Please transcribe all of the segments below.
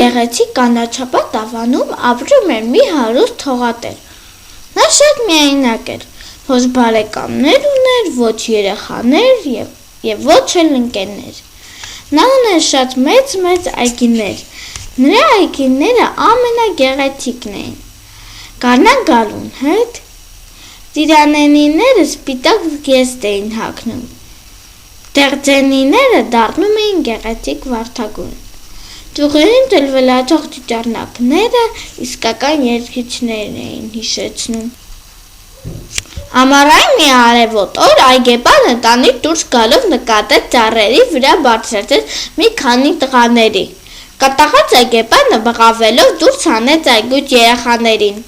գեղեցիկ կանաչապատ ավանում ապրում էր մի հարուստ թողատեր։ Նա շատ միայնակ էր, ոչ բարեկամներ ուներ, ոչ երեխաներ և ոչ էլ ընկերներ։ Նա ուներ շատ մեծ այգիներ։ Նրա այգիները ամենագեղեցիկն էին։ Գարնան գալուն հետ ծիրանենիները սպիտակ գեստ էին հագնում։ Դեղձենիները դառնում էին գեղեցիկ վարդագույն։ Ճյուղերին դլվելացող ճիճառնակները իսկական երգիչներ էին հիշեցնում։ Ամառային մի արևոտ օր այգեպանը տանից դուրս գալով նկատեց ծառերի վրա բարձրացած մի քանի տղաների։ Կատաղած այգեպանը բղավելով դուրս հանեց այգուց երեխաներին։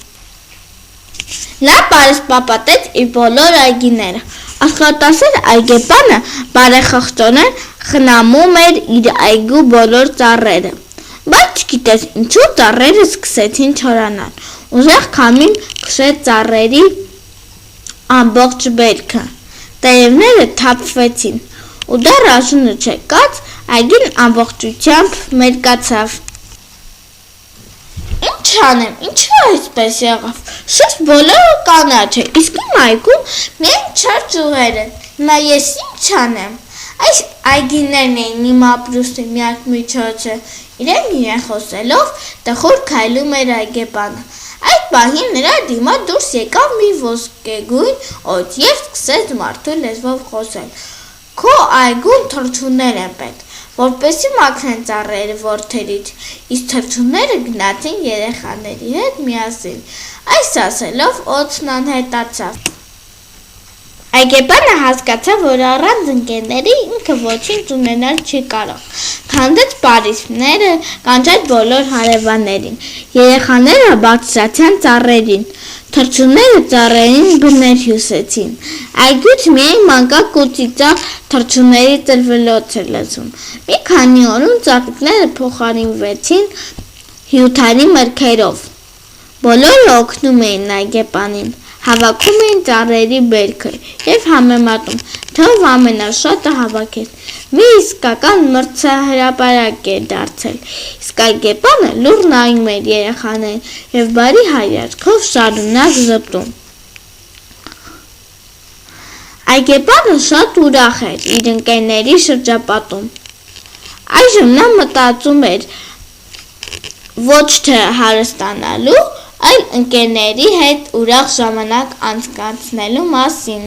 Նա պարսպապատեց իր բոլոր այգիները։ Աշխատասեր այգեպանը բարեխղճորեն խնամում էր իր այգու բոլոր ծառերը։ Բայց չգիտես ինչու ծառերը սկսեցին չորանալ։ Ուժեղ քամին քշեց ծառերի ամբողջ բերքը։ Տերևները թափվեցին, ու դեռ ասունը չեկած այգին ամբողջությամբ մերկացավ։ Ինչ անեմ, ինչու այսպես եղավ։ Շուրջ բոլորը կանաչ է, իսկ իմ այգում միայն չար ճյուղեր են։ Հիմա ես ինչ անեմ։ Այս այգիներն էին իմ ապրուստի միակ միջոցը։ Իրեն խոսելով տխուր քայլում էր այգեպանը։ Այդ պահին նրա դիմաց դուրս եկավ մի ոսկեգույն օձ և սկսեց մարդու լեզվով խոսել։ Քո այգում թռչուններ են պետք, որպեսզի մաքրեն ծառերը որդերից, իսկ թռչունները գնացին երեխաների հետ միասին։ Այս ասելով օձն անհետացավ։ Այգեպանը հասկացավ, որ առանց ընկերների ինքը ոչինչ ունենալ չի կարող։ Քանդեց պարիսպները, կանչեց բոլոր հարևաններին։ Երեխաները բարձրացան ծառերին։ Թռչունները ծառերին բներ հյուսեցին։ Այգուց միայն մանկակ ու ծիծաղ թռչունների ծլվելոց էր լսում։ Մի քանի օրում ծաղիկները փոխարինվեցին հյութանի մրգերով։ Բոլորը օգնում էին այգեպանին, հավաքում էին ծառերի բերքը և համեմատում, թե ով ամենաշատը հավաքեց։ Մի իսկական մրցահրապարակ էր դարձել, իսկ այգեպանը լուռ նայում էր երեխաներին և բարի հայացքով շարունակ ժպտում։ Այգեպանը շատ ուրախ էր իր ընկերների շրջապատում։ Այժմ նա մտածում էր ոչ թե հարստանալու, այլ ընկերների հետ ուրախ ժամանակ անցկացնելու մասին։